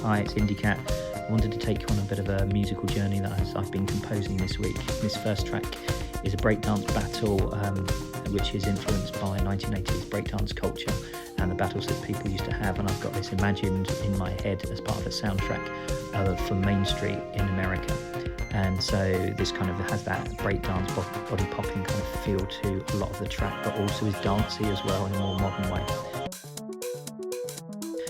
Hi, it's IndieCat. I wanted to take you on a bit of a musical journey that I've been composing this week. This first track is a breakdance battle which is influenced by 1980s breakdance culture and the battles that people used to have, and I've got this imagined in my head as part of a soundtrack for Main Street in America. And so this kind of has that breakdance, body popping kind of feel to a lot of the track, but also is dancey as well in a more modern way.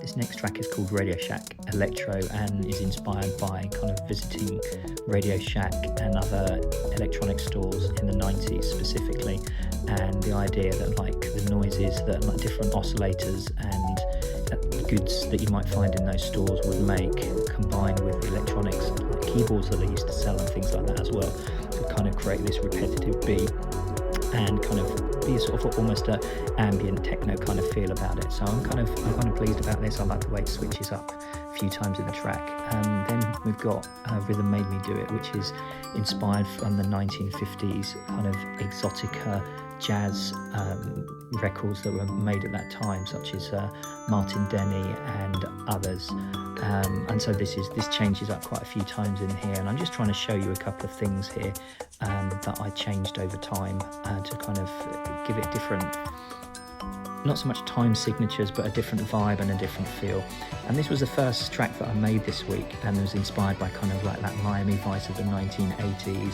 This next track is called Radio Shack Electro and is inspired by kind of visiting Radio Shack and other electronic stores in the 90s specifically, and the idea that like the noises that like different oscillators and goods that you might find in those stores would make, combined with the electronics, like keyboards that they used to sell and things like that as well, to kind of create this repetitive beat and kind of be sort of almost a ambient techno kind of feel about it. So I'm kind of pleased about this. I like the way it switches up a few times in the track. Then we've got Rhythm Made Me Do It, which is inspired from the 1950s kind of exotica jazz records that were made at that time, such as Martin Denny and others. And so this changes up quite a few times in here, and I'm just trying to show you a couple of things here that I changed over time to kind of give it different, not so much time signatures, but a different vibe and a different feel. And this was the first track that I made this week, and it was inspired by kind of like that Miami Vice of the 1980s,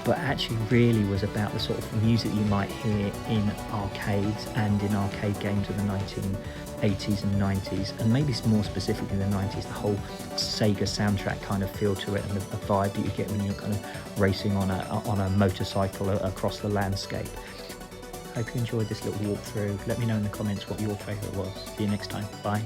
but actually really was about the sort of music you might hear in arcades and in arcade games of the 1980s and 90s, and maybe more specifically the 90s, the whole Sega soundtrack kind of feel to it, and the vibe that you get when you're kind of racing on a motorcycle across the landscape. Hope you enjoyed this little walkthrough. Let me know in the comments what your favourite was. See you next time. Bye.